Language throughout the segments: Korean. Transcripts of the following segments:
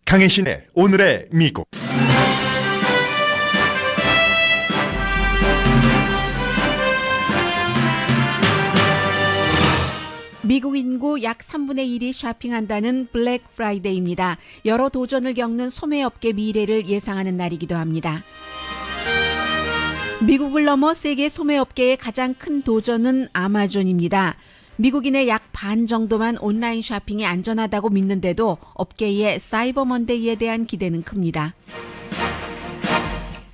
강혜신의 오늘의 미국. 미국 인구 약 3분의 1이 쇼핑한다는 블랙 프라이데이입니다. 여러 도전을 겪는 소매업계 미래를 예상하는 날이기도 합니다. 미국을 넘어 세계 소매업계의 가장 큰 도전은 아마존입니다. 미국인의 약 반 정도만 온라인 쇼핑이 안전하다고 믿는데도 업계의 사이버 먼데이에 대한 기대는 큽니다.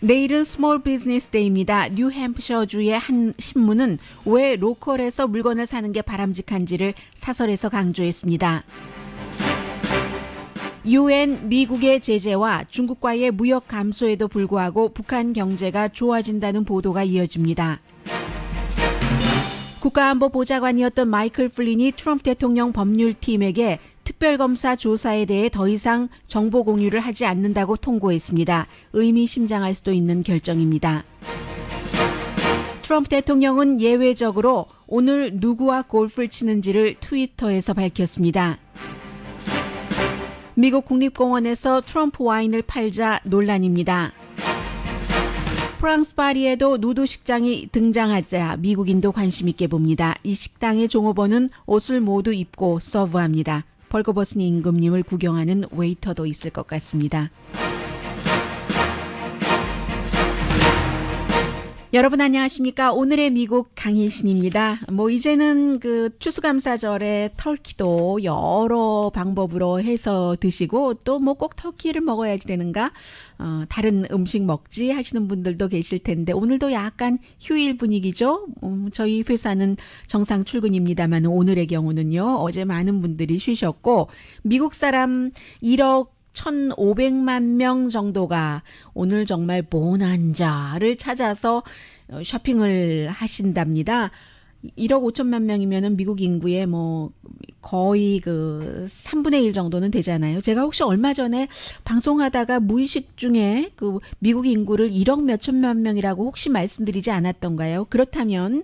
내일은 스몰 비즈니스 데이입니다. 뉴햄프셔주의 한 신문은 왜 로컬에서 물건을 사는 게 바람직한지를 사설에서 강조했습니다. UN 미국의 제재와 중국과의 무역 감소에도 불구하고 북한 경제가 좋아진다는 보도가 이어집니다. 국가안보보좌관이었던 마이클 플린이 트럼프 대통령 법률팀에게 특별검사 조사에 대해 더 이상 정보 공유를 하지 않는다고 통보했습니다. 의미심장할 수도 있는 결정입니다. 트럼프 대통령은 예외적으로 오늘 누구와 골프를 치는지를 트위터에서 밝혔습니다. 미국 국립공원에서 트럼프 와인을 팔자 논란입니다. 프랑스 파리에도 누드 식당이 등장하자 미국인도 관심 있게 봅니다. 이 식당의 종업원은 옷을 모두 입고 서브합니다. 벌거벗은 임금님을 구경하는 웨이터도 있을 것 같습니다. 여러분 안녕하십니까? 오늘의 미국 강희신입니다. 이제는 추수감사절에 터키도 여러 방법으로 해서 드시고 또 꼭 터키를 먹어야지 되는가? 다른 음식 먹지 하시는 분들도 계실 텐데 오늘도 약간 휴일 분위기죠. 저희 회사는 정상 출근입니다만 오늘의 경우는요. 어제 많은 분들이 쉬셨고 미국 사람 1억 1,500만 명 정도가 오늘 정말 보난자를 찾아서 쇼핑을 하신답니다. 1억 5천만 명이면은 미국 인구의 거의 3분의 1 정도는 되잖아요. 제가 혹시 얼마 전에 방송하다가 무의식 중에 미국 인구를 1억 몇천만 명이라고 혹시 말씀드리지 않았던가요? 그렇다면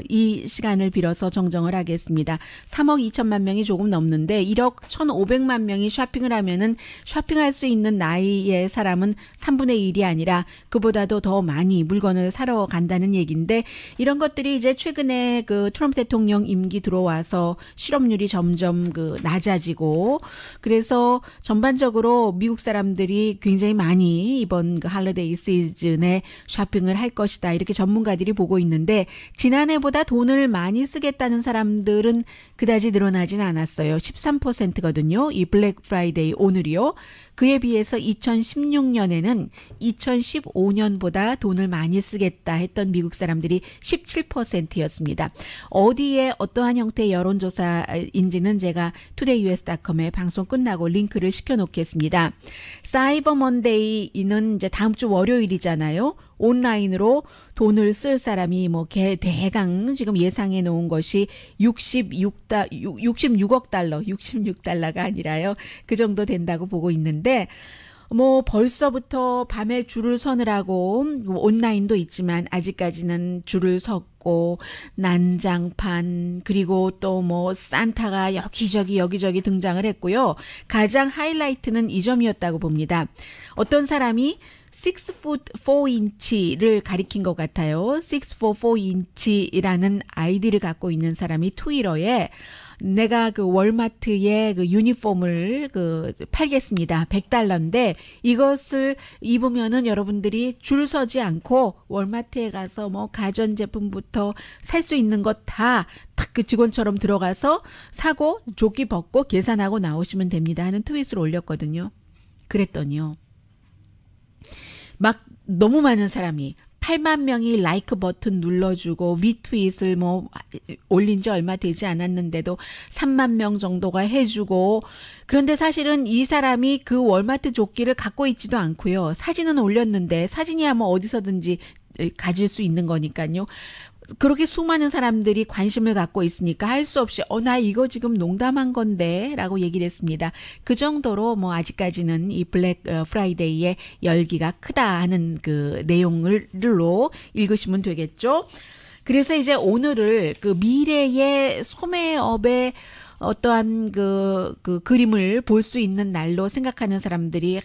이 시간을 빌어서 정정을 하겠습니다. 3억 2천만 명이 조금 넘는데 1억 1,500만 명이 쇼핑을 하면은 쇼핑할 수 있는 나이의 사람은 3분의 1이 아니라 그보다도 더 많이 물건을 사러 간다는 얘기인데 이런 것들이 이제 최근에 트럼프 대통령 임기 들어와서 실업률이 점점 낮아지고 그래서 전반적으로 미국 사람들이 굉장히 많이 이번 할리데이 시즌에 쇼핑을 할 것이다 이렇게 전문가들이 보고 있는데 지난해보다 돈을 많이 쓰겠다는 사람들은 그다지 늘어나진 않았어요. 13%거든요. 이 블랙 프라이데이 오늘이요. 그에 비해서 2016년에는 2015년보다 돈을 많이 쓰겠다 했던 미국 사람들이 17%였습니다. 어디에 어떠한 형태의 여론조사인지는 제가 todayus.com에 방송 끝나고 링크를 시켜놓겠습니다. 사이버 먼데이는 이제 다음 주 월요일이잖아요. 온라인으로 돈을 쓸 사람이 대강 지금 예상해 놓은 것이 66억 달러, 66달러가 아니라요. 그 정도 된다고 보고 있는데 벌써부터 밤에 줄을 서느라고 온라인도 있지만 아직까지는 줄을 섰고 난장판 그리고 또 산타가 여기저기 등장을 했고요. 가장 하이라이트는 이 점이었다고 봅니다. 어떤 사람이 6foot 4inch를 가리킨 것 같아요. 6foot 4inch이라는 아이디를 갖고 있는 사람이 트위터에 내가 월마트에 유니폼을 팔겠습니다. 100달러인데 이것을 입으면은 여러분들이 줄 서지 않고 월마트에 가서 가전제품부터 살 수 있는 것 다 딱 직원처럼 들어가서 사고 조끼 벗고 계산하고 나오시면 됩니다 하는 트윗을 올렸거든요. 그랬더니요. 너무 많은 사람이 8만 명이 라이크 버튼 눌러주고 리트윗을 올린 지 얼마 되지 않았는데도 3만 명 정도가 해주고 그런데 사실은 이 사람이 그 월마트 조끼를 갖고 있지도 않고요. 사진은 올렸는데 사진이야 어디서든지 가질 수 있는 거니까요. 그렇게 수많은 사람들이 관심을 갖고 있으니까 할 수 없이 나 이거 지금 농담한 건데 라고 얘기를 했습니다. 그 정도로 아직까지는 이 블랙 프라이데이의 열기가 크다 하는 내용을로 읽으시면 되겠죠. 그래서 이제 오늘을 미래의 소매업의 어떠한 그 그림을 볼 수 있는 날로 생각하는 사람들이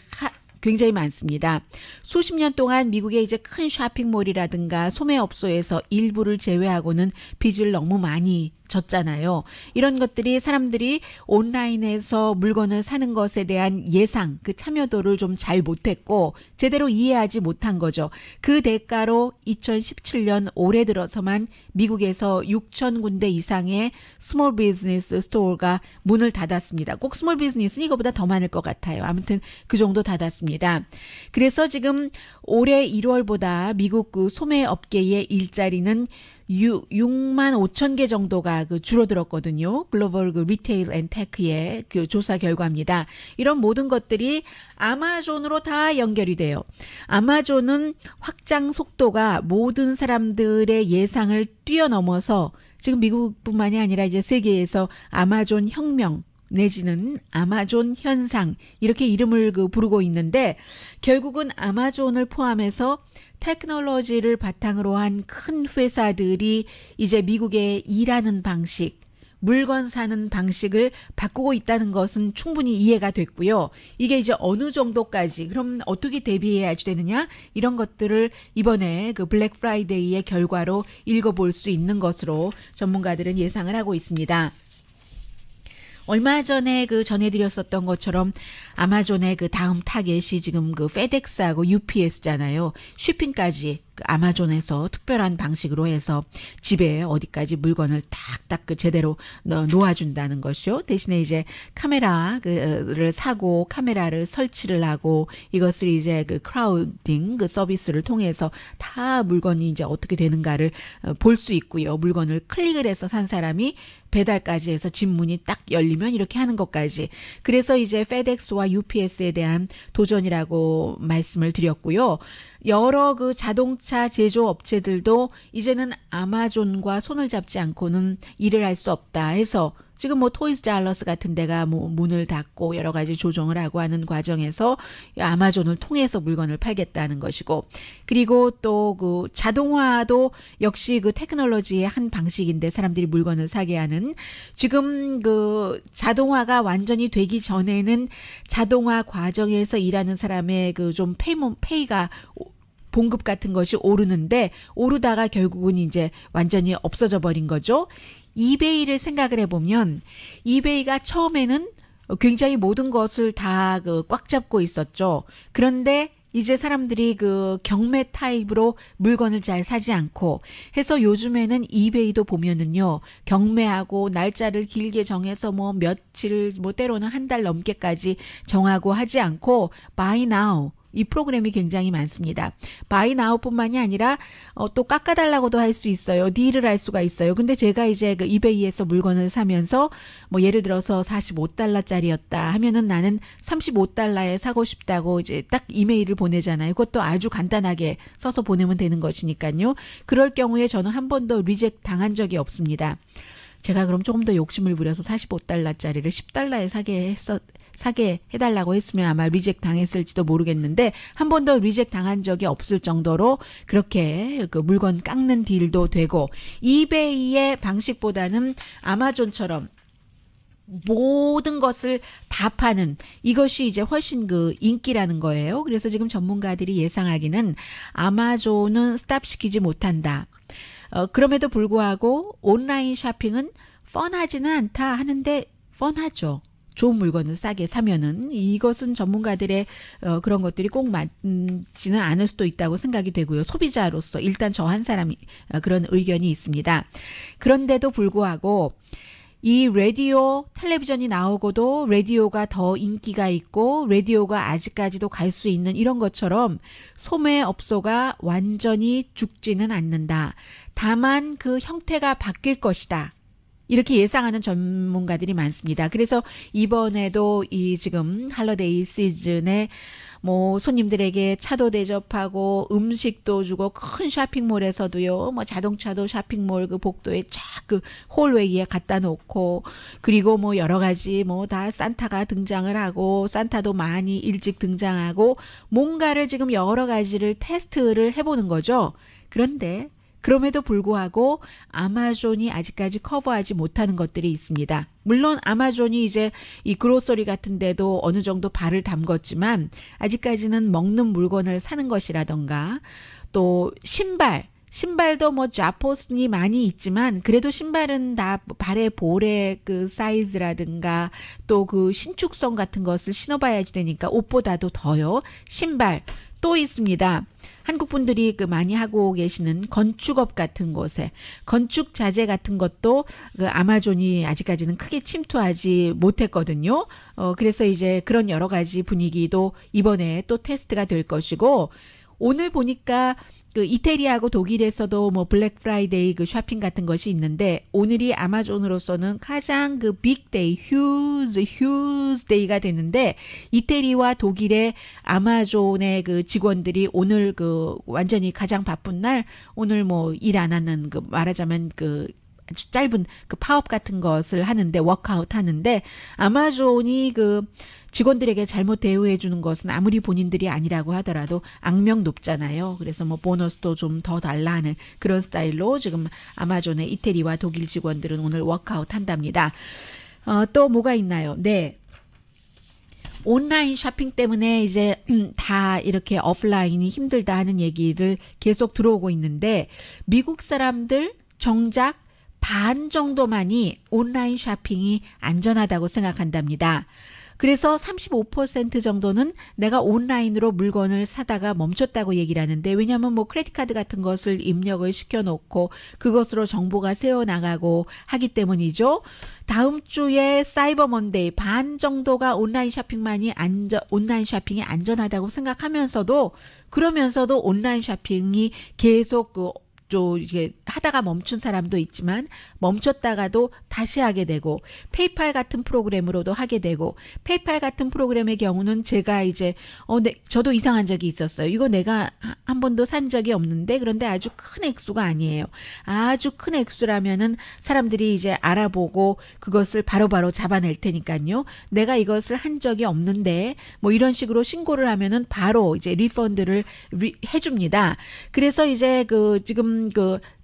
굉장히 많습니다. 수십 년 동안 미국의 이제 큰 쇼핑몰이라든가 소매업소에서 일부를 제외하고는 빚을 너무 많이 졌잖아요. 이런 것들이 사람들이 온라인에서 물건을 사는 것에 대한 예상, 그 참여도를 좀 잘 못했고 제대로 이해하지 못한 거죠. 그 대가로 2017년 올해 들어서만 미국에서 6천 군데 이상의 스몰 비즈니스 스토어가 문을 닫았습니다. 꼭 스몰 비즈니스는 이거보다 더 많을 것 같아요. 아무튼 그 정도 닫았습니다. 그래서 지금 올해 1월보다 미국 그 소매업계의 일자리는 6만 5천 개 정도가 줄어들었거든요. 글로벌 리테일 앤 테크의 그 조사 결과입니다. 이런 모든 것들이 아마존으로 다 연결이 돼요. 아마존은 확장 속도가 모든 사람들의 예상을 뛰어넘어서 지금 미국뿐만이 아니라 이제 세계에서 아마존 혁명 내지는 아마존 현상 이렇게 이름을 부르고 있는데 결국은 아마존을 포함해서 테크놀로지를 바탕으로 한 큰 회사들이 이제 미국의 일하는 방식, 물건 사는 방식을 바꾸고 있다는 것은 충분히 이해가 됐고요. 이게 이제 어느 정도까지 그럼 어떻게 대비해야 되느냐 이런 것들을 이번에 그 블랙 프라이데이의 결과로 읽어볼 수 있는 것으로 전문가들은 예상을 하고 있습니다. 얼마 전에 전해드렸었던 것처럼 아마존의 그 다음 타겟이 지금 그 페덱스하고 UPS잖아요. 쉬핑까지 아마존에서 특별한 방식으로 해서 집에 어디까지 물건을 딱딱 제대로 놓아준다는 것이요. 대신에 이제 카메라를 사고 카메라를 설치를 하고 이것을 이제 크라우딩 서비스를 통해서 다 물건이 이제 어떻게 되는가를 볼 수 있고요. 물건을 클릭을 해서 산 사람이 배달까지 해서 집 문이 딱 열리면 이렇게 하는 것까지. 그래서 이제 페덱스와 UPS에 대한 도전이라고 말씀을 드렸고요. 여러 자동차 제조 업체들도 이제는 아마존과 손을 잡지 않고는 일을 할 수 없다 해서 지금 토이즈 잘러스 같은 데가 문을 닫고 여러 가지 조정을 하고 하는 과정에서 아마존을 통해서 물건을 팔겠다는 것이고 그리고 또 자동화도 역시 테크놀로지의 한 방식인데 사람들이 물건을 사게 하는 지금 자동화가 완전히 되기 전에는 자동화 과정에서 일하는 사람의 좀 페이가 봉급 같은 것이 오르는데 오르다가 결국은 이제 완전히 없어져 버린 거죠. 이베이를 생각을 해보면 이베이가 처음에는 굉장히 모든 것을 다 꽉 잡고 있었죠. 그런데 이제 사람들이 경매 타입으로 물건을 잘 사지 않고 해서 요즘에는 이베이도 보면은요 경매하고 날짜를 길게 정해서 며칠 때로는 한 달 넘게까지 정하고 하지 않고 buy now 이 프로그램이 굉장히 많습니다. 바이 나우뿐만이 아니라 또 깎아달라고도 할 수 있어요. 딜을 할 수가 있어요. 근데 제가 이제 이베이에서 물건을 사면서 예를 들어서 $45짜리였다 하면은 나는 $35에 사고 싶다고 이제 딱 이메일을 보내잖아요. 그것도 아주 간단하게 써서 보내면 되는 것이니까요. 그럴 경우에 저는 한 번도 리젝트 당한 적이 없습니다. 제가 그럼 조금 더 욕심을 부려서 $45짜리를 $10에 사게 해달라고 했으면 아마 리젝트 당했을지도 모르겠는데 한 번도 리젝트 당한 적이 없을 정도로 그렇게 물건 깎는 딜도 되고 이베이의 방식보다는 아마존처럼 모든 것을 다 파는 이것이 이제 훨씬 인기라는 거예요. 그래서 지금 전문가들이 예상하기는 아마존은 스탑시키지 못한다. 그럼에도 불구하고 온라인 쇼핑은 뻔하지는 않다 하는데 뻔하죠. 좋은 물건을 싸게 사면은 이것은 전문가들의 그런 것들이 꼭 맞지는 않을 수도 있다고 생각이 되고요. 소비자로서 일단 저 한 사람이 그런 의견이 있습니다. 그런데도 불구하고 이 라디오, 텔레비전이 나오고도 라디오가 더 인기가 있고 라디오가 아직까지도 갈 수 있는 이런 것처럼 소매업소가 완전히 죽지는 않는다. 다만 그 형태가 바뀔 것이다. 이렇게 예상하는 전문가들이 많습니다. 그래서 이번에도 이 지금 할러데이 시즌에 손님들에게 차도 대접하고 음식도 주고 큰 쇼핑몰에서도요. 자동차도 쇼핑몰 복도에 쫙 홀웨이에 갖다 놓고 그리고 여러 가지 다 산타가 등장을 하고 산타도 많이 일찍 등장하고 뭔가를 지금 여러 가지를 테스트를 해보는 거죠. 그런데 그럼에도 불구하고 아마존이 아직까지 커버하지 못하는 것들이 있습니다. 물론 아마존이 이제 이 그로서리 같은 데도 어느 정도 발을 담궜지만 아직까지는 먹는 물건을 사는 것이라던가 또 신발도 뭐 좌포슨이 많이 있지만 그래도 신발은 다 발의 볼의 그 사이즈라든가 또 그 신축성 같은 것을 신어봐야지 되니까 옷보다도 더요. 신발 또 있습니다. 한국 분들이 그 많이 하고 계시는 건축업 같은 곳에 건축 자재 같은 것도 그 아마존이 아직까지는 크게 침투하지 못했거든요. 그래서 이제 그런 여러 가지 분위기도 이번에 또 테스트가 될 것이고 오늘 보니까 그 이태리하고 독일에서도 뭐 블랙 프라이데이 그 쇼핑 같은 것이 있는데 오늘이 아마존으로서는 가장 그 빅데이, 휴즈 데이가 되는데 이태리와 독일의 아마존의 그 직원들이 오늘 그 완전히 가장 바쁜 날 오늘 뭐 일 안 하는 그 말하자면 그 아주 짧은 그 파업 같은 것을 하는데 워크아웃 하는데 아마존이 그 직원들에게 잘못 대우해 주는 것은 아무리 본인들이 아니라고 하더라도 악명 높잖아요. 그래서 뭐 보너스도 좀 더 달라 하는 그런 스타일로 지금 아마존의 이태리와 독일 직원들은 오늘 워크아웃 한답니다. 또 뭐가 있나요? 네. 온라인 쇼핑 때문에 이제 다 이렇게 오프라인이 힘들다 하는 얘기를 계속 들어오고 있는데 미국 사람들 정작 반 정도만이 온라인 쇼핑이 안전하다고 생각한답니다. 그래서 35% 정도는 내가 온라인으로 물건을 사다가 멈췄다고 얘기를 하는데 왜냐하면 뭐 크레딧 카드 같은 것을 입력을 시켜놓고 그것으로 정보가 새어나가고 하기 때문이죠. 다음 주에 사이버 먼데이 반 정도가 온라인 쇼핑이 안전하다고 생각하면서도 그러면서도 온라인 쇼핑이 계속 또 이게 하다가 멈춘 사람도 있지만 멈췄다가도 다시 하게 되고 페이팔 같은 프로그램으로도 하게 되고 페이팔 같은 프로그램의 경우는 제가 이제 저도 이상한 적이 있었어요. 이거 내가 한 번도 산 적이 없는데 그런데 아주 큰 액수가 아니에요. 아주 큰 액수라면은 사람들이 이제 알아보고 그것을 바로바로 잡아낼 테니까요. 내가 이것을 한 적이 없는데 뭐 이런 식으로 신고를 하면은 바로 이제 리펀드를 해줍니다. 그래서 이제 지금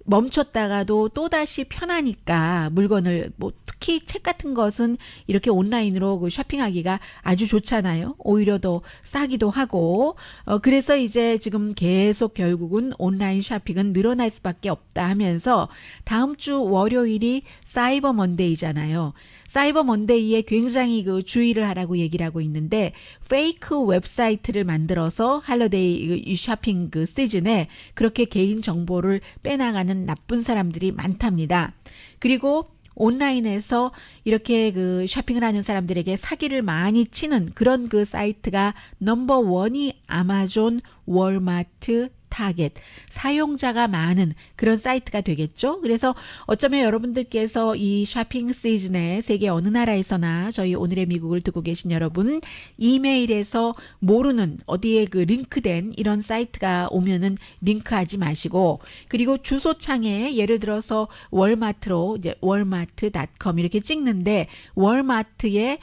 멈췄다가도 또다시 편하니까 물건을 뭐 특히 책 같은 것은 이렇게 온라인으로 그 쇼핑하기가 아주 좋잖아요. 오히려 더 싸기도 하고 그래서 이제 지금 계속 결국은 온라인 쇼핑은 늘어날 수밖에 없다 하면서 다음 주 월요일이 사이버 먼데이잖아요. 사이버 먼데이에 굉장히 그 주의를 하라고 얘기를 하고 있는데 페이크 웹사이트를 만들어서 할러데이 이 쇼핑 그 시즌에 그렇게 개인 정보를 빼나가는 나쁜 사람들이 많답니다. 그리고 온라인에서 이렇게 그 쇼핑을 하는 사람들에게 사기를 많이 치는 그런 그 사이트가 넘버 원이 아마존, 월마트, 타겟, 사용자가 많은 그런 사이트가 되겠죠. 그래서 어쩌면 여러분들께서 이 쇼핑 시즌에 세계 어느 나라에서나 저희 오늘의 미국을 듣고 계신 여러분 이메일에서 모르는 어디에 그 링크된 이런 사이트가 오면은 링크하지 마시고 그리고 주소창에 예를 들어서 월마트로 이제 월마트.com 이렇게 찍는데 월마트에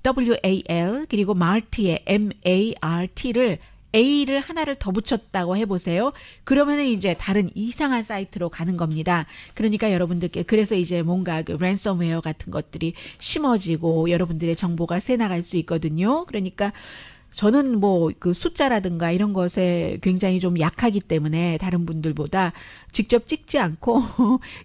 WAL 그리고 마트에 MART를 A를 하나를 더 붙였다고 해보세요. 그러면은 이제 다른 이상한 사이트로 가는 겁니다. 그러니까 여러분들께 그래서 이제 뭔가 그 랜섬웨어 같은 것들이 심어지고 여러분들의 정보가 새나갈 수 있거든요. 그러니까 저는 뭐 그 숫자라든가 이런 것에 굉장히 좀 약하기 때문에 다른 분들보다 직접 찍지 않고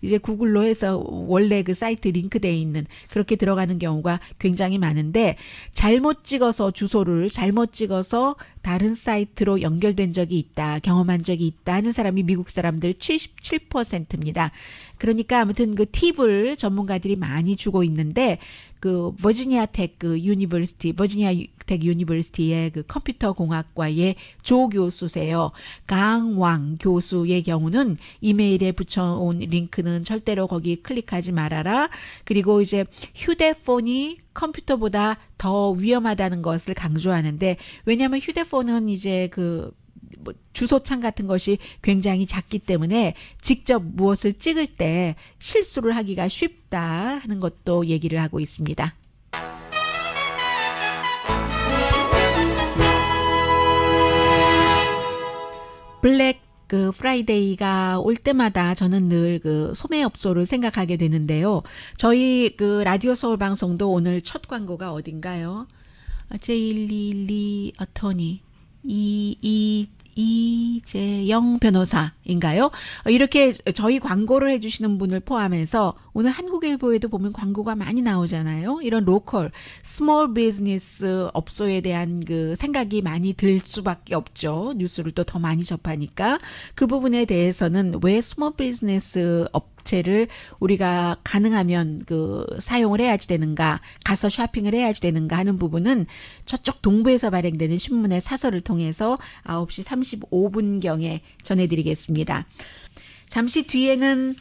이제 구글로 해서 원래 그 사이트 링크되어 있는 그렇게 들어가는 경우가 굉장히 많은데 잘못 찍어서 주소를 잘못 찍어서 다른 사이트로 연결된 적이 있다, 경험한 적이 있다 하는 사람이 미국 사람들 77%입니다. 그러니까 아무튼 그 팁을 전문가들이 많이 주고 있는데 그 버지니아 텍 그 유니버시티, 버지니아 텍 유니버시티의 그 컴퓨터 공학과의 조 교수세요. 강왕 교수의 경우는 이메일에 붙여온 링크는 절대로 거기 클릭하지 말아라. 그리고 이제 휴대폰이 컴퓨터보다 더 위험하다는 것을 강조하는데 왜냐하면 휴대폰은 이제 그 뭐 주소창 같은 것이 굉장히 작기 때문에 직접 무엇을 찍을 때 실수를 하기가 쉽다 하는 것도 얘기를 하고 있습니다. 블랙 그 프라이데이가 올 때마다 저는 늘 그 소매업소를 생각하게 되는데요. 저희 그 라디오 서울 방송도 오늘 첫 광고가 어딘가요? 제112 어터니 이재영 변호사인가요? 이렇게 저희 광고를 해주시는 분을 포함해서 오늘 한국일보에도 보면 광고가 많이 나오잖아요. 이런 로컬 스몰 비즈니스 업소에 대한 그 생각이 많이 들 수밖에 없죠. 뉴스를 또 더 많이 접하니까 그 부분에 대해서는 왜 스몰 비즈니스 업체를 우리가 가능하면 그 사용을 해야지 되는가, 가서 쇼핑을 해야지 되는가 하는 부분은 저쪽 동부에서 발행되는 신문의 사설을 통해서 9시 35분경에 전해드리겠습니다. 잠시 뒤에는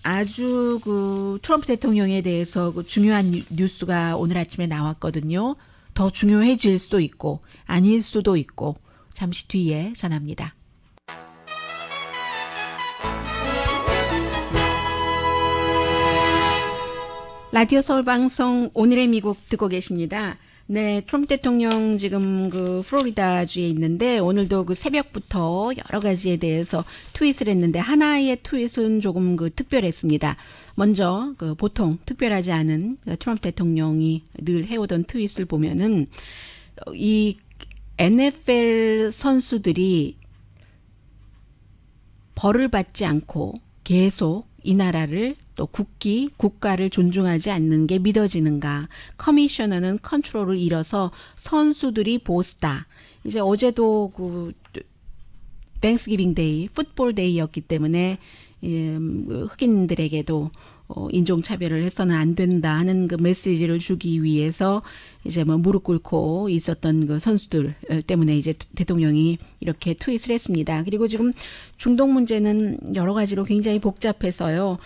아주 그 트럼프 대통령에 대해서 그 중요한 뉴스가 오늘 아침에 나왔거든요. 더 중요해질 수도 있고 아닐 수도 있고 잠시 뒤에 전합니다. 라디오 서울 방송 오늘의 미국 듣고 계십니다. 네, 트럼프 대통령 지금 그 플로리다주에 있는데 오늘도 그 새벽부터 여러 가지에 대해서 트윗을 했는데 하나의 트윗은 조금 그 특별했습니다. 먼저 그 보통 특별하지 않은 트럼프 대통령이 늘 해오던 트윗을 보면은 이 NFL 선수들이 벌을 받지 않고 계속 이 나라를 또 국가를 존중하지 않는 게 믿어지는가. 커미셔너는 컨트롤을 잃어서 선수들이 보스다. 이제 어제도 그 땡스기빙 데이, 풋볼 데이였기 때문에 흑인들에게도 인종차별을 해서는 안 된다 하는 그 메시지를 주기 위해서 이제 뭐 무릎 꿇고 있었던 그 선수들 때문에 이제 대통령이 이렇게 트윗을 했습니다. 그리고 지금 중동 문제는 여러 가지로 굉장히 복잡해서요.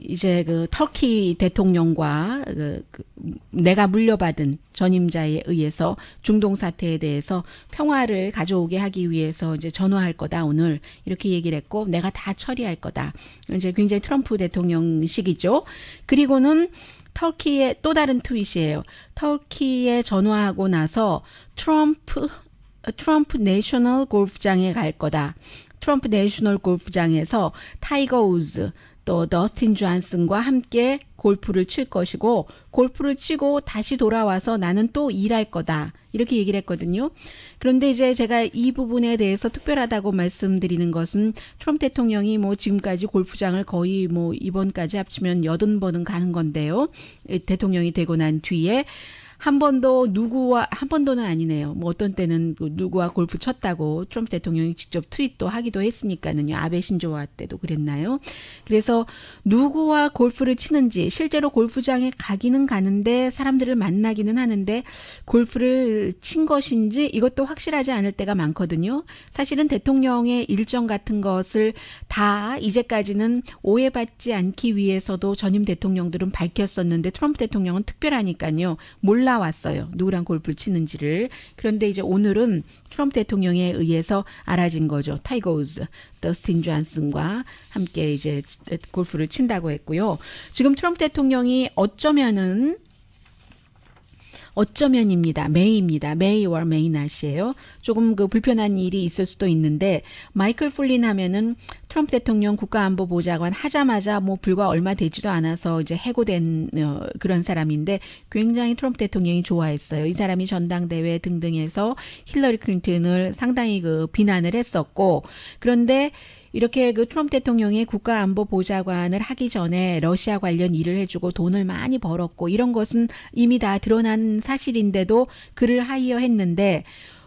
이제 그 터키 대통령과 내가 물려받은 전임자에 의해서 중동 사태에 대해서 평화를 가져오게 하기 위해서 이제 전화할 거다 오늘 이렇게 얘기를 했고 내가 다 처리할 거다. 이제 굉장히 트럼프 대통령식이죠. 그리고는 터키의 또 다른 트윗이에요. 터키에 전화하고 나서 트럼프 내셔널 골프장에 갈 거다. 트럼프 내셔널 골프장에서 타이거 우즈 또 더스틴 존슨과 함께 골프를 칠 것이고 골프를 치고 다시 돌아와서 나는 또 일할 거다. 이렇게 얘기를 했거든요. 그런데 이제 제가 이 부분에 대해서 특별하다고 말씀드리는 것은 트럼프 대통령이 뭐 지금까지 골프장을 거의 뭐 이번까지 합치면 80번은 가는 건데요. 대통령이 되고 난 뒤에 한 번도는 아니네요. 뭐 어떤 때는 누구와 골프 쳤다고 트럼프 대통령이 직접 트윗도 하기도 했으니까는요. 아베 신조어 때도 그랬나요? 그래서 누구와 골프를 치는지 실제로 골프장에 가기는 가는데 사람들을 만나기는 하는데 골프를 친 것인지 이것도 확실하지 않을 때가 많거든요. 사실은 대통령의 일정 같은 것을 다 이제까지는 오해받지 않기 위해서도 전임 대통령들은 밝혔었는데 트럼프 대통령은 특별하니까요. 몰라왔어요. 누구랑 골프를 치는지를. 그런데 이제 오늘은 트럼프 대통령에 의해서 알아진 거죠. 타이거 우즈, 더스틴 존슨과 함께 이제 골프를 친다고 했고요. 지금 트럼프 대통령이 어쩌면입니다. 메이입니다. 메이와 메이낫이에요. 조금 그 불편한 일이 있을 수도 있는데 마이클 플린 하면은 트럼프 대통령 국가안보보좌관 하자마자 뭐 불과 얼마 되지도 않아서 이제 해고된 그런 사람인데 굉장히 트럼프 대통령이 좋아했어요. 이 사람이 전당대회 등등에서 힐러리 클린턴을 상당히 그 비난을 했었고 그런데 이렇게 그 트럼프 대통령이 국가안보보좌관을 하기 전에 러시아 관련 일을 해주고 돈을 많이 벌었고 이런 것은 이미 다 드러난 사실인데도 그를 하이어했는데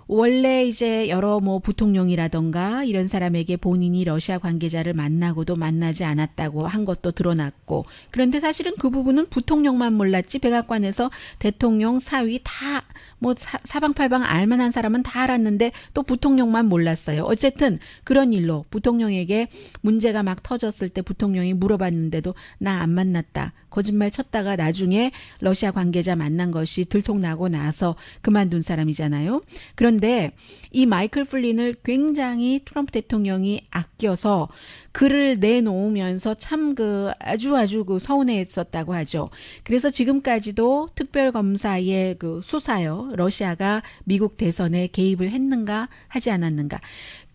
원래 이제 여러 뭐 부통령이라던가 이런 사람에게 본인이 러시아 관계자를 만나고도 만나지 않았다고 한 것도 드러났고 그런데 사실은 그 부분은 부통령만 몰랐지 백악관에서 대통령 사위 다 뭐 사방팔방 알만한 사람은 다 알았는데 또 부통령만 몰랐어요. 어쨌든 그런 일로 부통령에게 문제가 막 터졌을 때 부통령이 물어봤는데도 나 안 만났다. 거짓말 쳤다가 나중에 러시아 관계자 만난 것이 들통나고 나서 그만둔 사람이잖아요. 그런데 이 마이클 플린을 굉장히 트럼프 대통령이 아껴서 글을 내놓으면서 참 아주 그 서운해했었다고 하죠. 그래서 지금까지도 특별검사의 그 수사요. 러시아가 미국 대선에 개입을 했는가 하지 않았는가.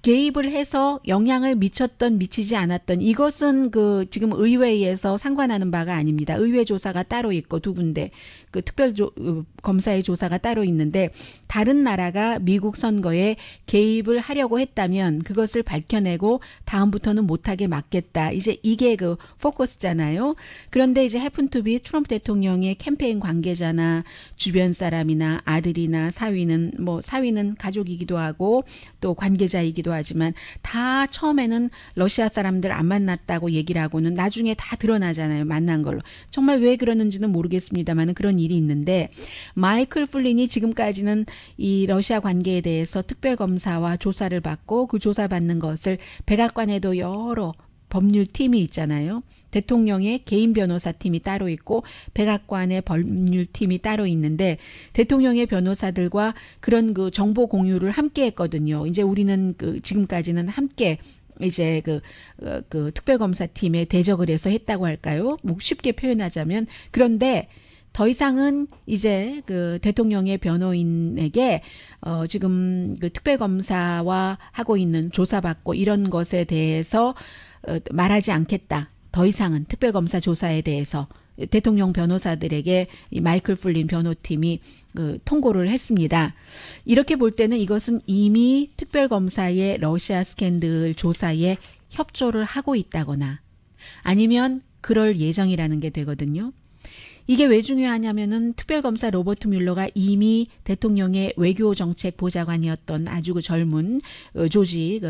개입을 해서 영향을 미쳤던 미치지 않았던 이것은 지금 의회에서 상관하는 바가 아닙니다. 의회 조사가 따로 있고 두 군데 그 검사의 조사가 따로 있는데 다른 나라가 미국 선거에 개입을 하려고 했다면 그것을 밝혀내고 다음부터는 못하게 막겠다. 이제 이게 그 포커스잖아요. 그런데 이제 happen to be 트럼프 대통령의 캠페인 관계자나 주변 사람이나 아들이나 사위는 가족이기도 하고 또 관계자이기도 하지만 다 처음에는 러시아 사람들 안 만났다고 얘기를 하고는 나중에 다 드러나잖아요. 만난 걸로. 정말 왜 그러는지는 모르겠습니다만 그런 일이 있는데 마이클 플린이 지금까지는 이 러시아 관계에 대해서 특별검사와 조사를 받고 그 조사받는 것을 백악관에도 여러 법률팀이 있잖아요. 대통령의 개인 변호사 팀이 따로 있고 백악관의 법률팀이 따로 있는데 대통령의 변호사들과 그런 그 정보 공유를 함께 했거든요. 이제 우리는 지금까지는 함께 이제 그 특별검사팀에 대적을 해서 했다고 할까요? 뭐 쉽게 표현하자면. 그런데 더 이상은 이제 그 대통령의 변호인에게 지금 그 특별검사와 하고 있는 조사받고 이런 것에 대해서 말하지 않겠다. 더 이상은 특별검사 조사에 대해서 대통령 변호사들에게 이 마이클 플린 변호팀이 통고를 했습니다. 이렇게 볼 때는 이것은 이미 특별검사의 러시아 스캔들 조사에 협조를 하고 있다거나 아니면 그럴 예정이라는 게 되거든요. 이게 왜 중요하냐면은 특별검사 로버트 뮬러가 이미 대통령의 외교정책 보좌관이었던 아주 그 젊은 조지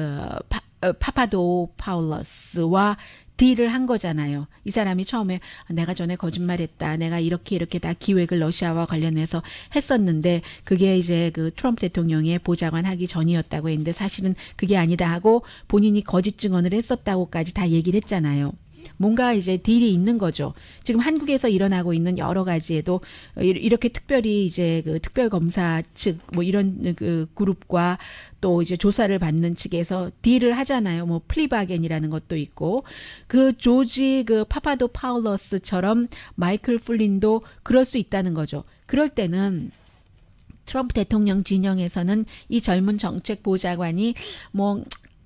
파파도파울러스와 딜을 한 거잖아요. 이 사람이 처음에 내가 전에 거짓말했다. 내가 이렇게 다 기획을 러시아와 관련해서 했었는데 그게 이제 그 트럼프 대통령의 보좌관 하기 전이었다고 했는데 사실은 그게 아니다 하고 본인이 거짓 증언을 했었다고까지 다 얘기를 했잖아요. 뭔가 이제 딜이 있는 거죠. 지금 한국에서 일어나고 있는 여러 가지에도 이렇게 특별히 이제 그 특별검사 측 뭐 이런 그 그룹과 또 이제 조사를 받는 측에서 딜을 하잖아요. 뭐 플리바겐이라는 것도 있고 그 조지 그 파파도파울러스처럼 마이클 플린도 그럴 수 있다는 거죠. 그럴 때는 트럼프 대통령 진영에서는 이 젊은 정책 보좌관이 뭐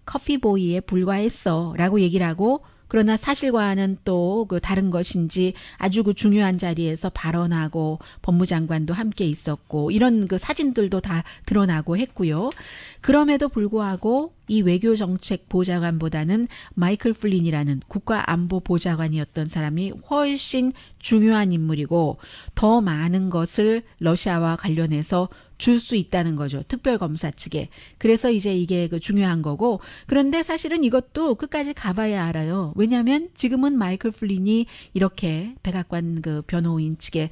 커피보이에 불과했어라고 얘기를 하고 그러나 사실과는 또 그 다른 것인지 아주 그 중요한 자리에서 발언하고 법무장관도 함께 있었고 이런 그 사진들도 다 드러나고 했고요. 그럼에도 불구하고 이 외교정책 보좌관보다는 마이클 플린이라는 국가안보보좌관이었던 사람이 훨씬 중요한 인물이고 더 많은 것을 러시아와 관련해서 줄 수 있다는 거죠. 특별검사 측에. 그래서 이제 이게 그 중요한 거고 그런데 사실은 이것도 끝까지 가봐야 알아요. 왜냐하면 지금은 마이클 플린이 이렇게 백악관 그 변호인 측에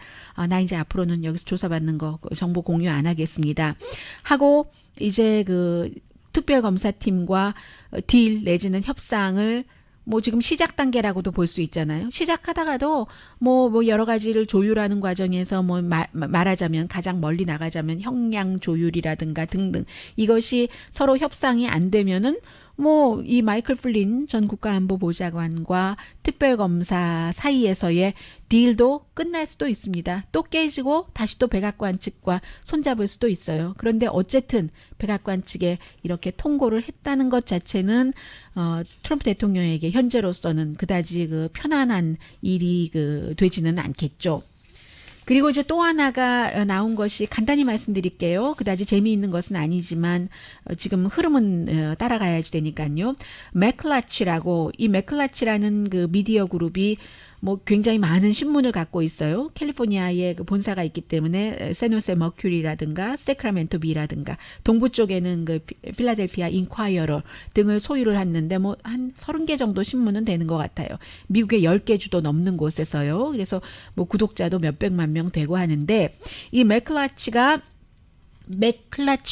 나 이제 앞으로는 여기서 조사받는 거 정보 공유 안 하겠습니다. 하고 이제 그 특별검사팀과 딜 내지는 협상을 뭐 지금 시작 단계라고도 볼 수 있잖아요. 시작하다가도 뭐 여러 가지를 조율하는 과정에서 뭐 말하자면 가장 멀리 나가자면 형량 조율이라든가 등등 이것이 서로 협상이 안 되면은 뭐 이 마이클 플린 전 국가안보보좌관과 특별검사 사이에서의 딜도 끝날 수도 있습니다. 또 깨지고 다시 또 백악관 측과 손잡을 수도 있어요. 그런데 어쨌든 백악관 측에 이렇게 통고를 했다는 것 자체는 트럼프 대통령에게 현재로서는 그다지 그 편안한 일이 되지는 않겠죠. 그리고 이제 또 하나가 나온 것이 간단히 말씀드릴게요. 그다지 재미있는 것은 아니지만 지금 흐름은 따라가야지 되니까요. 맥클라치라고 이 맥클라치라는 그 미디어 그룹이 뭐 굉장히 많은 신문을 갖고 있어요. 캘리포니아에 그 본사가 있기 때문에 세노세 머큐리라든가 세크라멘토 비라든가 동부 쪽에는 그 필라델피아 인콰이어러 등을 소유를 했는데 뭐 한 30개 정도 신문은 되는 것 같아요. 미국의 10개 주도 넘는 곳에서요. 그래서 뭐 구독자도 몇백만 명 되고 하는데 이 맥클라치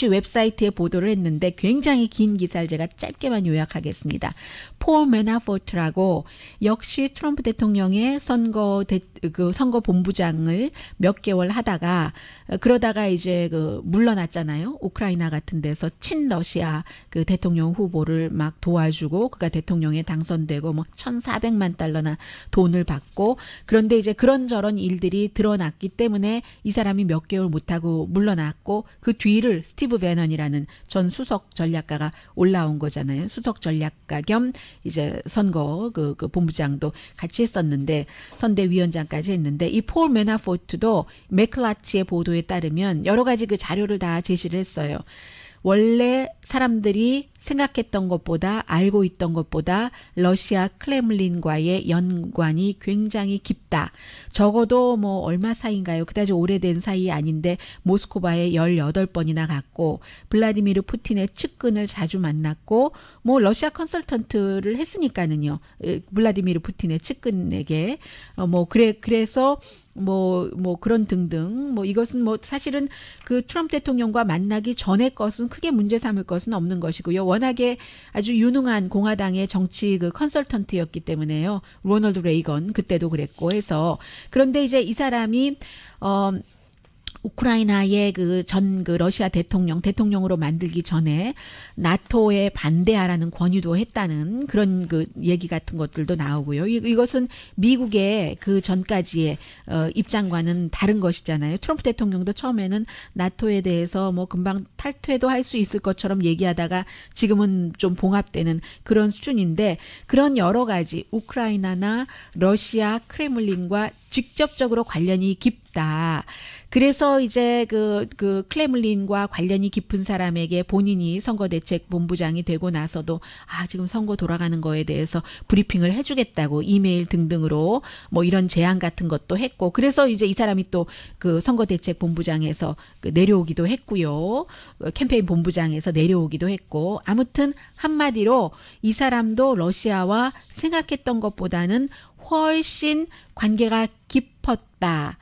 웹사이트에 보도를 했는데 굉장히 긴 기사를 제가 짧게만 요약하겠습니다. 폴 매나포트라고 역시 트럼프 대통령의 선거 본부장을 몇 개월 하다가 그러다가 이제 물러났잖아요. 우크라이나 같은 데서 친러시아 그 대통령 후보를 막 도와주고 그가 대통령에 당선되고 뭐 1,400만 달러나 돈을 받고 그런데 이제 그런저런 일들이 드러났기 때문에 이 사람이 몇 개월 못하고 물러났고 그 뒤를 스티브 배넌이라는 전 수석 전략가가 올라온 거잖아요. 수석 전략가 겸 이제 선거 그 본부장도 같이 했었는데 선대위원장까지 했는데 이 폴 매나포트도 매클라치의 보도에 따르면 여러 가지 그 자료를 다 제시를 했어요. 원래 사람들이 생각했던 것보다 알고 있던 것보다 러시아 크렘린과의 연관이 굉장히 깊다. 적어도 뭐 얼마 사이인가요? 그다지 오래된 사이 아닌데 모스크바에 18번이나 갔고 블라디미르 푸틴의 측근을 자주 만났고 뭐 러시아 컨설턴트를 했으니까는요. 블라디미르 푸틴의 측근에게 그래서 그런 등등, 이것은 사실은 그 트럼프 대통령과 만나기 전의 것은 크게 문제 삼을 것은 없는 것이고요. 워낙에 아주 유능한 공화당의 정치 그 컨설턴트였기 때문에요. 로널드 레이건, 그때도 그랬고 해서. 그런데 이제 이 사람이, 우크라이나의 그 러시아 대통령으로 만들기 전에 나토에 반대하라는 권유도 했다는 그런 그 얘기 같은 것들도 나오고요. 이것은 미국의 그 전까지의 입장과는 다른 것이잖아요. 트럼프 대통령도 처음에는 나토에 대해서 뭐 금방 탈퇴도 할 수 있을 것처럼 얘기하다가 지금은 좀 봉합되는 그런 수준인데 그런 여러 가지 우크라이나나 러시아 크렘린과 직접적으로 관련이 깊다. 그래서 이제 그 크렘린과 관련이 깊은 사람에게 본인이 선거대책본부장이 되고 나서도 지금 선거 돌아가는 거에 대해서 브리핑을 해주겠다고 이메일 등등으로 뭐 이런 제안 같은 것도 했고 그래서 이제 이 사람이 또 그 선거대책본부장에서 내려오기도 했고요. 캠페인 본부장에서 내려오기도 했고 아무튼 한마디로 이 사람도 러시아와 생각했던 것보다는 훨씬 관계가 깊었다.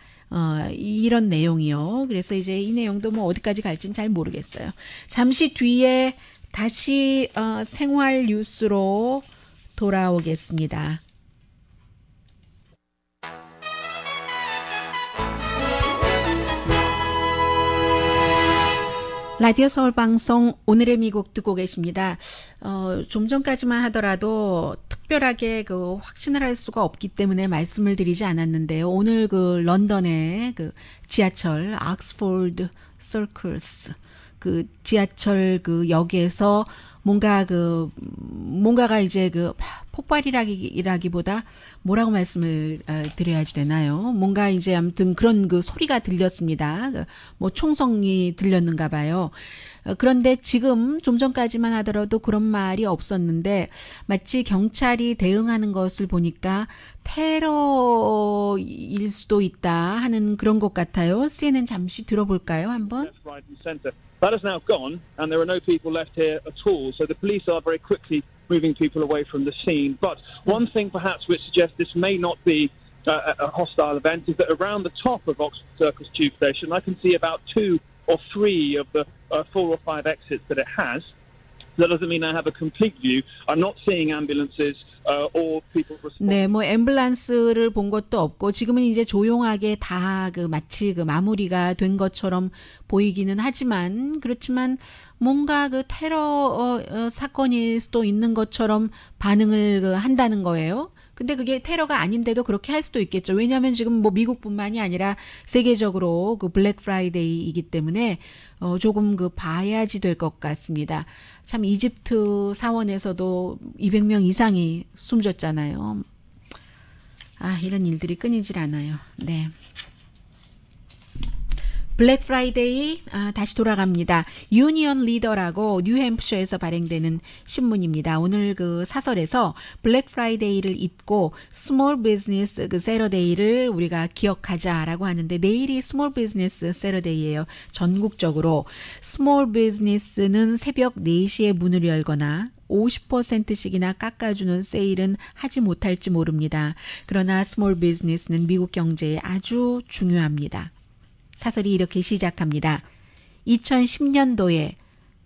이런 내용이요. 그래서 이제 이 내용도 뭐 어디까지 갈지는 잘 모르겠어요. 잠시 뒤에 다시 생활 뉴스로 돌아오겠습니다. 라디오 서울 방송 오늘의 미국 듣고 계십니다. 좀 전까지만 하더라도 특별하게 그 확신을 할 수가 없기 때문에 말씀을 드리지 않았는데요. 오늘 그 런던의 그 지하철 옥스포드 서클스 그 지하철 그 역에서 뭔가가 이제 그 폭발이라기보다 뭐라고 말씀을 드려야지 되나요? 뭔가 이제 아무튼 그런 그 소리가 들렸습니다. 뭐 총성이 들렸는가 봐요. 그런데 지금 좀 전까지만 하더라도 그런 말이 없었는데 마치 경찰이 대응하는 것을 보니까 테러일 수도 있다 하는 그런 것 같아요. CNN 잠시 들어볼까요? 한번. That has now gone, and there are no people left here at all. So the police are very quickly moving people away from the scene. But one thing perhaps which suggests this may not be a hostile event is that around the top of Oxford Circus Tube Station, I can see about 2 or 3 of the 4 or 5 exits that it has. That doesn't mean I have a complete view. I'm not seeing ambulances or people responding. 네, 뭐 앰뷸런스를 본 것도 없고 지금은 이제 조용하게 다 마치 마무리가 된 것처럼 보이기는 하지만 그렇지만 뭔가 테러 사건일 수도 있는 것처럼 반응을 한다는 거예요. 근데 그게 테러가 아닌데도 그렇게 할 수도 있겠죠. 왜냐하면 지금 뭐 미국뿐만이 아니라 세계적으로 그 블랙 프라이데이이기 때문에 조금 봐야지 될 것 같습니다. 참 이집트 사원에서도 200명 이상이 숨졌잖아요. 이런 일들이 끊이질 않아요. 네. 블랙 프라이데이 다시 돌아갑니다. 유니언 리더라고 뉴햄프셔에서 발행되는 신문입니다. 오늘 그 사설에서 블랙 프라이데이를 잊고 스몰 비즈니스 세러데이를 우리가 기억하자라고 하는데 내일이 스몰 비즈니스 세러데이예요. 전국적으로 스몰 비즈니스는 새벽 4시에 문을 열거나 50%씩이나 깎아주는 세일은 하지 못할지 모릅니다. 그러나 스몰 비즈니스는 미국 경제에 아주 중요합니다. 사설이 이렇게 시작합니다. 2010년도에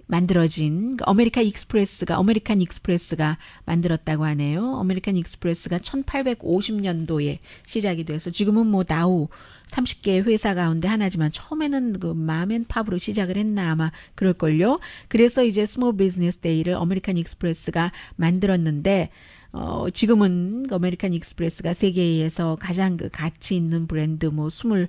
만들어진 아메리칸 익스프레스가 만들었다고 하네요. 아메리칸 익스프레스가 1850년도에 시작이 돼서 지금은 뭐 다우 30개 회사 가운데 하나지만 처음에는 그 맘앤팝으로 시작을 했나 아마 그럴걸요. 그래서 이제 스몰 비즈니스 데이를 아메리칸 익스프레스가 만들었는데 지금은 아메리칸 익스프레스가 세계에서 가장 그 가치 있는 브랜드 뭐 25개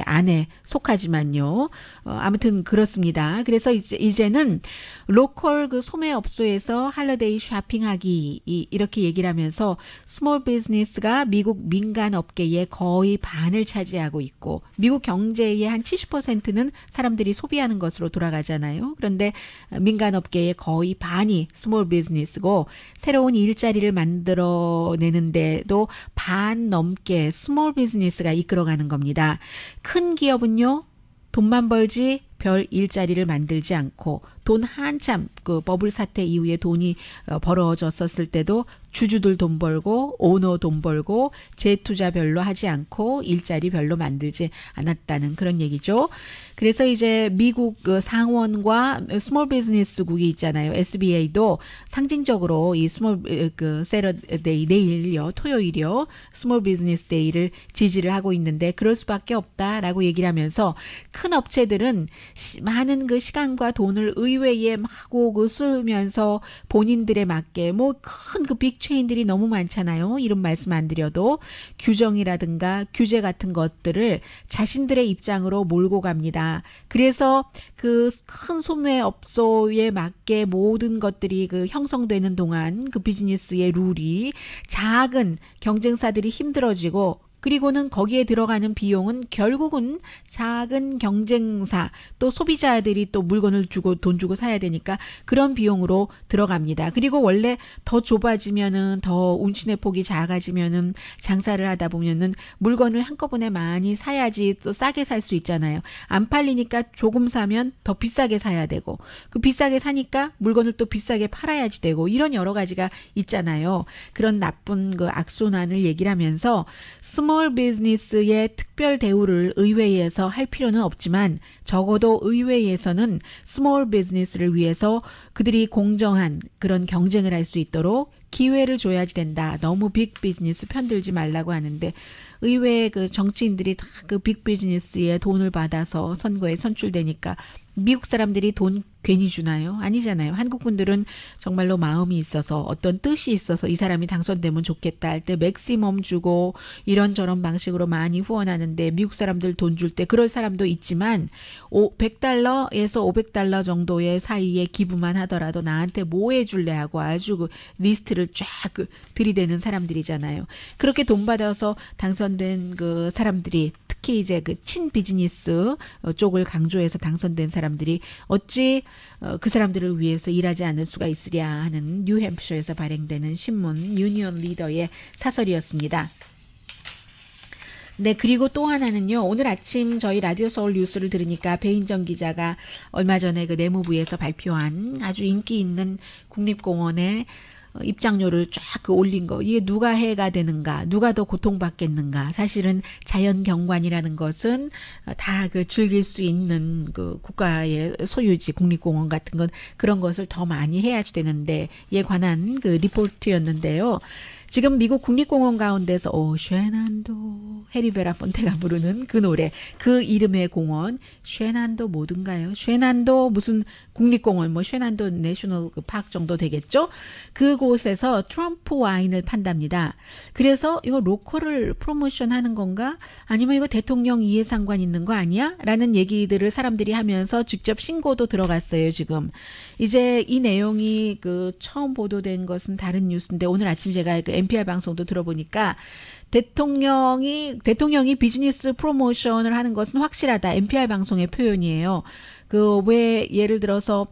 안에 속하지만요. 아무튼 그렇습니다. 그래서 이제는 로컬 그 소매업소에서 할러데이 쇼핑하기 이렇게 얘기를 하면서 스몰 비즈니스가 미국 민간 업계의 거의 반을 차지하고 있고 미국 경제의 한 70%는 사람들이 소비하는 것으로 돌아가잖아요. 그런데 민간 업계의 거의 반이 스몰 비즈니스고 새로운 일자리를 만들어내는데도 반 넘게 스몰 비즈니스가 이끌어가는 겁니다. 큰 기업은요, 돈만 벌지 별 일자리를 만들지 않고 돈 한참 그 버블 사태 이후에 돈이 벌어졌었을 때도 주주들 돈 벌고 오너 돈 벌고 재투자 별로 하지 않고 일자리 별로 만들지 않았다는 그런 얘기죠. 그래서 이제 미국 그 상원과 스몰 비즈니스국이 있잖아요. SBA도 상징적으로 이 스몰 그 세러데이 내일요, 토요일이요, 스몰 비즈니스 데이를 지지를 하고 있는데 그럴 수밖에 없다라고 얘기를 하면서 큰 업체들은 많은 그 시간과 돈을 의회에 하고 그 쓰면서 본인들에 맞게 뭐 큰 그 빅체인들이 너무 많잖아요. 이런 말씀 안 드려도 규정이라든가 규제 같은 것들을 자신들의 입장으로 몰고 갑니다. 그래서 그 큰 소매업소에 맞게 모든 것들이 그 형성되는 동안 그 비즈니스의 룰이 작은 경쟁사들이 힘들어지고 그리고는 거기에 들어가는 비용은 결국은 작은 경쟁사 또 소비자들이 또 물건을 주고 돈 주고 사야 되니까 그런 비용으로 들어갑니다. 그리고 원래 더 좁아지면은 더 운신의 폭이 작아지면은 장사를 하다 보면은 물건을 한꺼번에 많이 사야지 또 싸게 살 수 있잖아요. 안 팔리니까 조금 사면 더 비싸게 사야 되고 그 비싸게 사니까 물건을 또 비싸게 팔아야지 되고 이런 여러 가지가 있잖아요. 그런 나쁜 그 악순환을 얘기를 하면서 스몰 비즈니스의 특별 대우를 의회에서 할 필요는 없지만 적어도 의회에서는 스몰 비즈니스를 위해서 그들이 공정한 그런 경쟁을 할 수 있도록 기회를 줘야지 된다. 너무 빅 비즈니스 편들지 말라고 하는데 의회 그 정치인들이 다 그 빅 비즈니스에 돈을 받아서 선거에 선출되니까 미국 사람들이 돈 괜히 주나요? 아니잖아요. 한국 분들은 정말로 마음이 있어서 어떤 뜻이 있어서 이 사람이 당선되면 좋겠다 할 때 맥시멈 주고 이런저런 방식으로 많이 후원하는데 미국 사람들 돈 줄 때 그럴 사람도 있지만 $100에서 $500 정도의 사이에 기부만 하더라도 나한테 뭐 해줄래 하고 아주 그 리스트를 쫙 들이대는 사람들이잖아요. 그렇게 돈 받아서 당선된 그 사람들이 특히 이제 그 친 비즈니스 쪽을 강조해서 당선된 사람들이 어찌 그 사람들을 위해서 일하지 않을 수가 있으랴 하는 뉴햄프셔에서 발행되는 신문 유니언 리더의 사설이었습니다. 네, 그리고 또 하나는요. 오늘 아침 저희 라디오 서울 뉴스를 들으니까 배인정 기자가 얼마 전에 그 내무부에서 발표한 아주 인기 있는 국립공원에 입장료를 쫙 그 올린 거, 이게 누가 해가 되는가, 누가 더 고통받겠는가. 사실은 자연 경관이라는 것은 다 그 즐길 수 있는 그 국가의 소유지, 국립공원 같은 건 그런 것을 더 많이 해야지 되는데, 이에 관한 그 리포트였는데요. 지금 미국 국립공원 가운데서 쉐난도 해리베라 폰테가 부르는 그 노래, 그 이름의 공원, 쉐난도 뭐든가요? 쉐난도 무슨 국립공원, 뭐 쉐난도 내셔널 파크 정도 되겠죠? 그곳에서 트럼프 와인을 판답니다. 그래서 이거 로컬을 프로모션하는 건가? 아니면 이거 대통령 이해상관 있는 거 아니야? 라는 얘기들을 사람들이 하면서 직접 신고도 들어갔어요, 지금. 이제 이 내용이 그 처음 보도된 것은 다른 뉴스인데 오늘 아침 제가 그 NPR 방송도 들어보니까 대통령이 비즈니스 프로모션을 하는 것은 확실하다. NPR 방송의 표현이에요. 그 왜 예를 들어서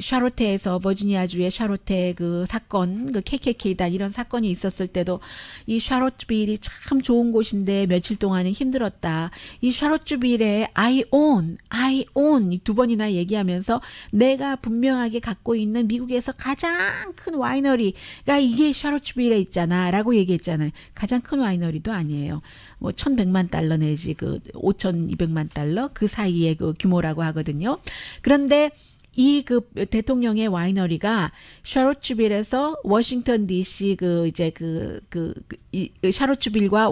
샤롯테에서 버지니아주의 샤롯테 그 사건, 그 KKK단 이런 사건이 있었을 때도 이 샤롯빌이 참 좋은 곳인데 며칠 동안은 힘들었다. 이 샤롯빌에 I own 이 두 번이나 얘기하면서 내가 분명하게 갖고 있는 미국에서 가장 큰 와이너리가 이게 샤롯빌에 있잖아라고 얘기했잖아요. 가장 큰 와이너리 와이너리도 아니에요. 뭐 1,100만 달러 내지 그 5,200만 달러 그 사이의 그 규모라고 하거든요. 그런데 이 그 대통령의 와이너리가 샤롯주빌에서 워싱턴 DC 그 이제 샤롯주빌과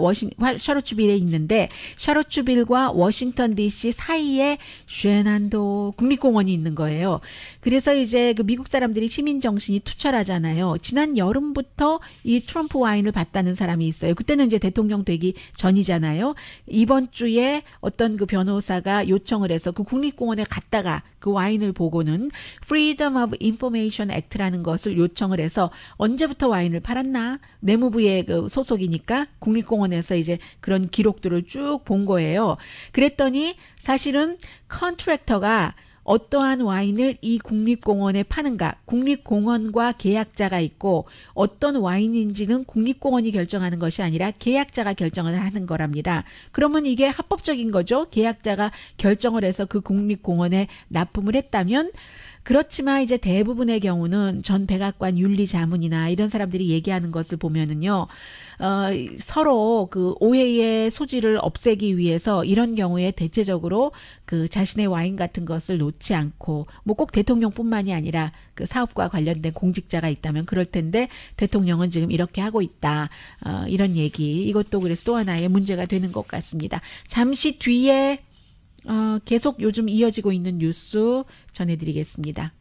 샤롯주빌에 있는데 샤롯주빌과 워싱턴 DC 사이에 쉐난도 국립공원이 있는 거예요. 그래서 이제 그 미국 사람들이 시민 정신이 투철하잖아요. 지난 여름부터 이 트럼프 와인을 봤다는 사람이 있어요. 그때는 이제 대통령 되기 전이잖아요. 이번 주에 어떤 그 변호사가 요청을 해서 그 국립공원에 갔다가 그 와인을 보고는 Freedom of Information Act라는 것을 요청을 해서 언제부터 와인을 팔았나? 내무부의 그 소속이니까 국립공원에서 이제 그런 기록들을 쭉 본 거예요. 그랬더니 사실은 컨트랙터가 어떠한 와인을 이 국립공원에 파는가, 국립공원과 계약자가 있고 어떤 와인인지는 국립공원이 결정하는 것이 아니라 계약자가 결정을 하는 거랍니다. 그러면 이게 합법적인 거죠. 계약자가 결정을 해서 그 국립공원에 납품을 했다면. 그렇지만 이제 대부분의 경우는 전 백악관 윤리자문이나 이런 사람들이 얘기하는 것을 보면은요, 서로 그 오해의 소지를 없애기 위해서 이런 경우에 대체적으로 그 자신의 와인 같은 것을 놓지 않고, 뭐 꼭 대통령뿐만이 아니라 그 사업과 관련된 공직자가 있다면 그럴 텐데 대통령은 지금 이렇게 하고 있다. 이런 얘기. 이것도 그래서 또 하나의 문제가 되는 것 같습니다. 잠시 뒤에 계속 요즘 이어지고 있는 뉴스 전해드리겠습니다.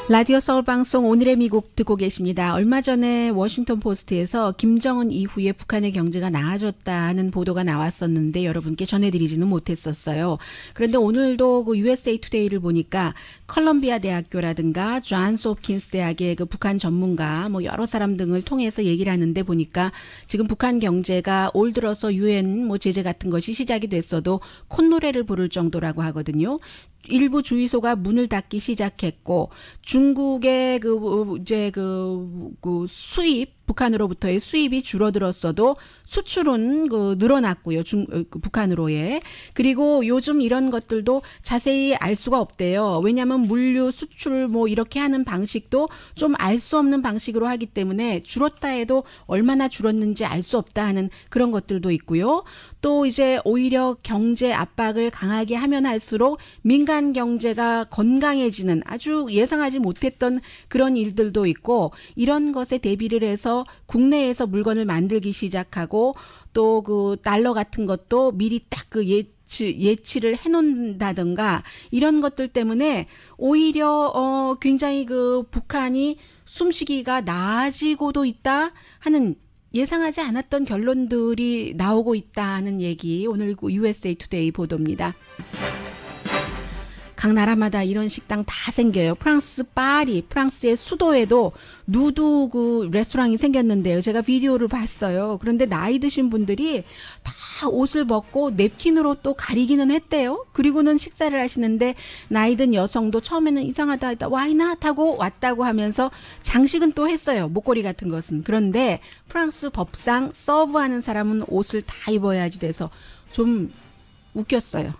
라디오 서울방송 오늘의 미국 듣고 계십니다. 얼마 전에 워싱턴 포스트에서 김정은 이후에 북한의 경제가 나아졌다는 보도가 나왔었는데 여러분께 전해드리지는 못했었어요. 그런데 오늘도 그 USA 투데이를 보니까 컬럼비아 대학교라든가 존스 홉킨스 대학의 그 북한 전문가 뭐 여러 사람 등을 통해서 얘기를 하는데 보니까 지금 북한 경제가 올 들어서 유엔 뭐 제재 같은 것이 시작이 됐어도 콧노래를 부를 정도라고 하거든요. 일부 주유소가 문을 닫기 시작했고 중국의 그 수입 북한으로부터의 수입이 줄어들었어도 수출은 늘어났고요. 북한으로의. 그리고 요즘 이런 것들도 자세히 알 수가 없대요. 왜냐하면 물류 수출 뭐 이렇게 하는 방식도 좀 알 수 없는 방식으로 하기 때문에 줄었다 해도 얼마나 줄었는지 알 수 없다 하는 그런 것들도 있고요. 또 이제 오히려 경제 압박을 강하게 하면 할수록 민간 경제가 건강해지는 아주 예상하지 못했던 그런 일들도 있고 이런 것에 대비를 해서 국내에서 물건을 만들기 시작하고 또 그 달러 같은 것도 미리 딱 그 예치를 해놓는다든가 이런 것들 때문에 오히려 굉장히 그 북한이 숨쉬기가 나아지고도 있다 하는 예상하지 않았던 결론들이 나오고 있다는 얘기 오늘 USA 투데이 보도입니다. 각 나라마다 이런 식당 다 생겨요. 프랑스 파리, 프랑스의 수도에도 누드 그 레스토랑이 생겼는데요. 제가 비디오를 봤어요. 그런데 나이 드신 분들이 다 옷을 벗고 냅킨으로 또 가리기는 했대요. 그리고는 식사를 하시는데 나이 든 여성도 처음에는 이상하다 했다 와이낫 하고 왔다고 하면서 장식은 또 했어요. 목걸이 같은 것은. 그런데 프랑스 법상 서브하는 사람은 옷을 다 입어야지 돼서 좀 웃겼어요.